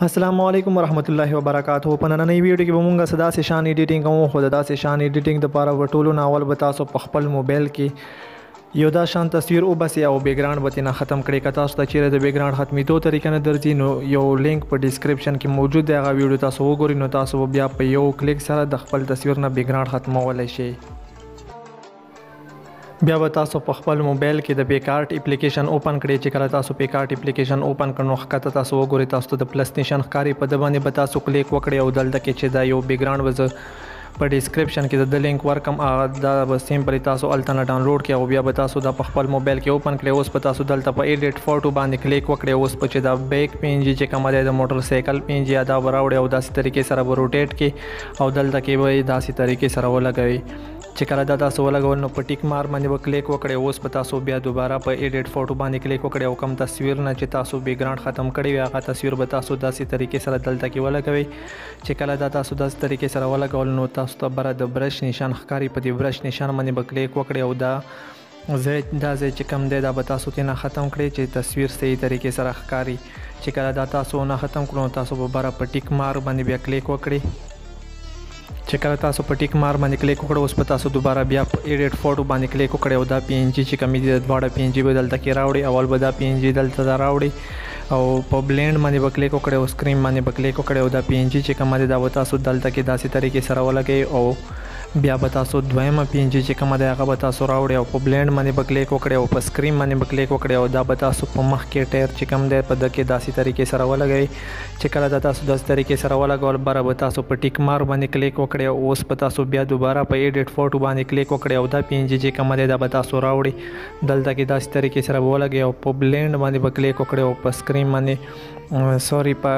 السلام علیکم ورحمت الله وبرکاتہ. په نننۍ ویډیو کې به مونږ صدا سه شان ایډیټینګ کوو. خو دا سه شان ایډیټینګ لپاره وټولو ناول به تاسو په خپل موبایل کې یو دا شان تصویر او بس او بیک گراوند به نه ختم کړئ. که تاسو ته چیرې د بیک گراوند ختمېدو طریقه نه درځي نو یو لینک په ډسکرپشن کې موجود دی. هغه ویډیو تاسو وګورئ نو تاسو بیا په یو کلیک سره د خپل تصویر نه بیک گراوند ختمولای شئ. بیا به تاسو په خپل موبایل کې د پیکارت اپلیکیشن اوپن کړئ. چې کله تاسو پیکارت اپلیکیشن اوپن کړئ ښکته تاسو وګورئ تاسو ته د پلس نشان ښکاري په د باندې به تاسو کلیک وکړئ او دلته کې چې دا یو بیک ګراوند وزه په ډسکرپشن کې د لینک ورکم دا به سیمپلی تاسو الته نه ډاونلوډ کړئ او بیا به تاسو دا په خپل موبایل کې اوپن کړئ. اوس په تاسو دلته په ایډیټ فوټو باندې کلیک وکړئ. اوس په چې دا بیک پینجی چې کومه دی د موټر سایکل پینجی دا براوړئ او داسې طریقې سره به روټیټ کړئ او دلته کې به داسې طریقې سره ولګوئ. چې کله دا تاسو ولګول نو په ټیک مار باندې به کلیک وکړئ. اوس په تاسو بیا دوباره په ایډیټ فوټو باندې کلیک وکړئ او کوم تصویر نه چې تاسو بیک گراوند ختم کړی وي هغه تصویر به تاسو داسې طریقې سره دلته کې ولګوئ. چې کله دا تاسو داسې طریقې سره ولګول نو تاسو ته بره د برش نشان ښکاري. په دې برش نشان باندې به کلیک وکړئ او دا ځای چې کم دی دا به تاسو ترې نه ختم کړئ چې تصویر صحیح طریقې سره ښکاري. چې کله دا تاسو نه ختم کړو نو تاسو به بره په ټیک مار باندې بیا کلیک وکړئ. چې کله تاسو په ټیک مار باندې کلیک وکړئ اوس په تاسو دوباره بیا په ایډیټ فوټو باندې کلیک وکړئ او دا پی ان جی چې کومې دي د دواړه پی ان جی به دلته کې راوړئ. اول به دا پی ان جی دلته راوړئ او په بلینډ باندې به کلیک وکړئ او سکرین باندې به کلیک وکړئ او دا پی ان جی چې کومه دی دا به تاسو دلته کې داسې طریقې سره ولګئ او بیا به تاسو دویمه پی ان جی چې کومه دی هغه به تاسو راوړئ او په بلینډ باندې به کلیک وکړئ او په سکرین باندې به کلیک وکړئ او دا به تاسو په مخ کې ټایر چې کوم دی په ده کې داسې طریقې سره ولګئ. چې کله دا تاسو داسې طریقې سره ولګول بره به تاسو په ټیک مار باندې کلیک وکړئ او اوس په تاسو بیا دوباره په ایډیټ فوټو باندې کلیک وکړئ او دا پی ان جی چې کومه دی دا به تاسو راوړئ دلته کې داسې طریقې سره به ولګئ او په بلینډ باندې به کلیک وکړئ او په سکرین باندې په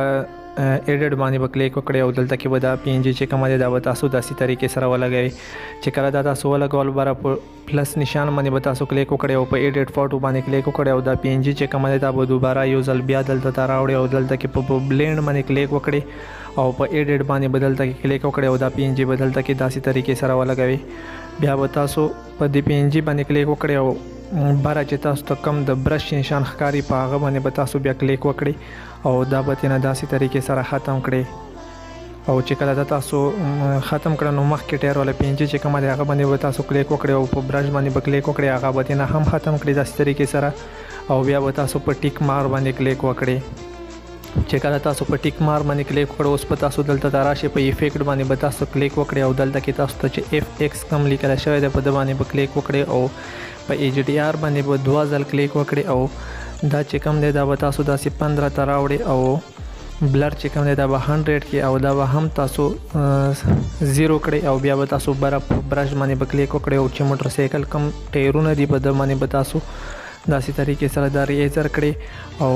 ایډیټ باندې به کلیک وکړئ او دلته کې به دا پی ان جی چې کومه دی دا به تاسو داسې طریقې سره ولګئ. چې کله دا تاسو ولګول بره په پلس نشان باندې به تاسو کلیک وکړئ او په ایډیټ فوټو باندې کلیک وکړئ او دا پی ان جی چې کومه دی دا به دوباره یو ځل بیا دلته ته راوړئ او دلته کې په بلینډ باندې کلیک وکړئ او په ایډیټ باندې به دلته کې کلیک وکړئ او دا پی ان جی به دلته کې داسې طریقې سره ولګوئ. بیا به تاسو په دې پی ان جی باندې کلیک وکړئ او بره چې تاسو ته کم د برش نشان ښکاري په هغه باندې به تاسو بیا کلیک وکړئ او دا به ترې نه داسې طریقې سره ختم کړئ. او چې کله دا تاسو ختم کړه نو مخکې ټایر والا پی ان جی چې کومه دی هغه باندې به تاسو کلیک وکړئ او په برش باندې به کلیک وکړئ هغه به ترې نه هم ختم کړئ داسې طریقې سره او بیا به تاسو په ټیک مار باندې کلیک وکړئ. چې کله تاسو په ټیک مار باندې کلیک وکړئ اوس په تاسو دلته ته راشئ په افیکټ باندې به تاسو کلیک وکړئ او دلته کې تاسو ته چې اف ایکس کم لیکل شوی دی په ده باندې به کلیک وکړئ او په ایچ ډي آر باندې به 2 ځل کلیک وکړئ او دا چې کم دی دا به تاسو داسې 15 ته راوړئ او بلر چې کم دی دا به 100 کې او دا به هم تاسو 0 کړئ او بیا به تاسو بره په برش باندې به کلیک وکړئ او چې موټر سایکل کم ټایرونه دي په ده باندې به تاسو داسې طریقې سره دا ریزر کړئ او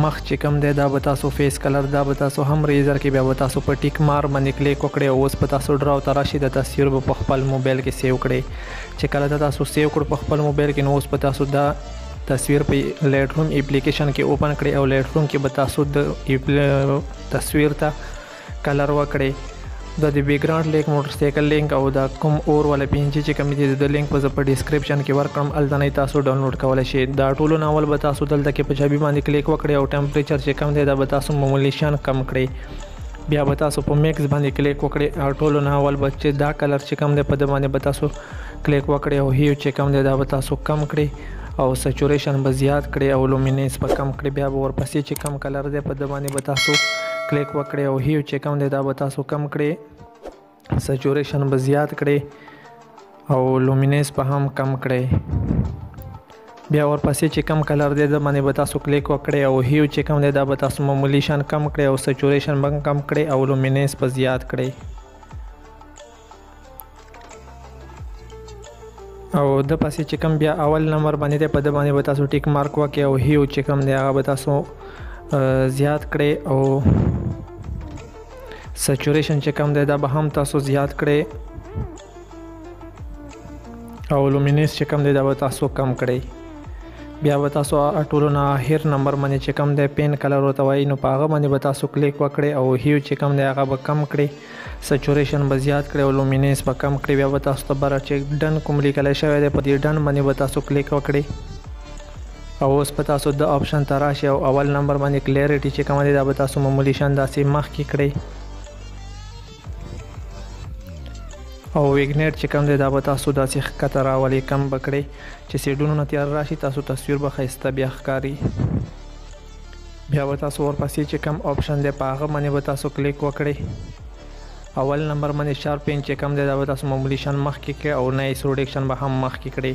مخ چې کم دی دا به تاسو فیس کلر دا به تاسو هم ریزر کړئ. بیا به تاسو په ټیک مار باندې کلیک وکړئ او اوس په تاسو ډراو ته راشي د تصویر به په خپل موبایل کې سیو کړئ. چې کله دا تاسو سیو کړو په خپل موبایل کې نو اوس په تاسو دا تصویر په لایټ روم اپلیکیشن کې اوپن کړئ او لایټ روم کې به تاسو د تصویر ته کلر وکړئ. دا د بیک گراوند لینک موټر سایکل لینک او دا کوم اور والا پی ان جی چې کوم دي د لینک په ډسکرپشن کې ورکړم الته نه تاسو ډاونلوډ کولی شئ. دا ټولو ناول به تاسو دلته کې په چابي باندې کلیک وکړئ او ټمپریچر چې کم دی دا به تاسو معمولی شان کم کړئ. بیا به تاسو په میکس باندې کلیک وکړئ او ټولو ناول به چې دا کلر چې کم دی په ده باندې به تاسو کلیک وکړئ او هیو چې کم دی دا به تاسو کم کړئ او سچوریشن به زیات کړئ او لومیننس به کم کړئ. بیا به ورپسې چې کم کلر دی په ده باندې به تاسو کلیک وکړئ او هیو چې کم دی دا به تاسو کم کړئ سچوریشن به زیات کړئ او لومیننس به هم کم کړئ. بیا ورپسې چې کم کلر دی د باندې به تاسو کلیک وکړئ او هیو چې کم دی دا به تاسو معمولی شان کم کړئ او سچوریشن به کم کړئ او لومیننس به زیات کړئ او د پسې چې کم بیا اول نمبر باندې دی په ده باندې به تاسو ټیک مارک وکړئ او هیو چې کم دی هغه به تاسو زیات کړئ او سچوریشن چې کم دی دا به هم تاسو زیات کړئ او لومیننس چې کم دی دا به تاسو کم کړئ. بیا به تاسو ټولو نه اخر نمبر باندې چې کم دی پین کلر ورته وایي نو په هغه باندې به تاسو کلیک وکړئ او هیو چې کم دی هغه به کم کړئ سچوریشن به زیات کړئ او لومیننس به کم کړئ. بیا به تاسو ته بره چې ډن کوم لیکلی شوی دی په دې ډن باندې به تاسو کلیک وکړئ او اوس په تاسو د آپشن ته راشئ او اول نمبر باندې کلیریټي چې کومه دی دا به تاسو معمولي شان داسې مخکې کړئ او ویګنیټ چې کوم دی دا به تاسو داسې ښکته راولئ کم به کړئ چې سیډونو نه تیار راشي تاسو تصویر به ښایسته بیا ښکاري بیا به تاسو ورپسې چې کوم آپشن دی په هغه باندې به تاسو کلیک وکړئ اول نمبر باندې شارپین چې کوم دی دا به تاسو معمولي شان مخکې کړئ او نایس روډکشن به هم مخکې کړئ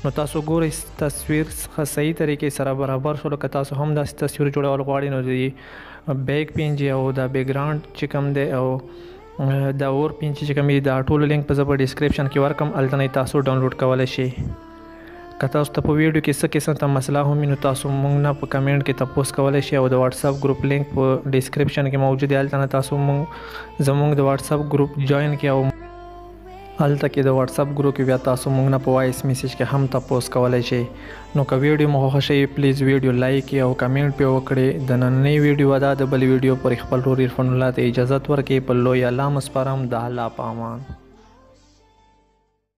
نو تاسو ګورئ تصویر ښه صحیح طریقې سره برابر شو لکه تاسو هم داسې تصویر جوړول غواړئ نو د بیک پینج او د بیکګراوند چې کوم دی او د اور پینج چې کوم دی دا ټول لینک په زه په ډسکرپشن کې ورکم هلته نه تاسو ډاونلوډ کولی شئ که تاسو ته په ویډیو کې څه قسم ته مسله هم وي نو تاسو موږ نه په کمنټ کې تپوس کولی شئ او د واتساپ ګروپ لینک په ډسکرپشن کې موجود دی هلته نه تاسو زموږ د واتساپ ګروپ جوین کړئ او هلته کې د واتساپ ګروپ کې بیا تاسو موږ نه په وایس میسیج کې هم تپوس کولی شئ نو که ویډیو مو خوښه شي پلیز ویډیو لایک کړئ او کمنټ پرې وکړئ د نننۍ ویډیو دا د بلې ویډیو پورې خپل ورور عرفان الله ته اجازت ورکړئ په لوی الله مسپارم د الله په امان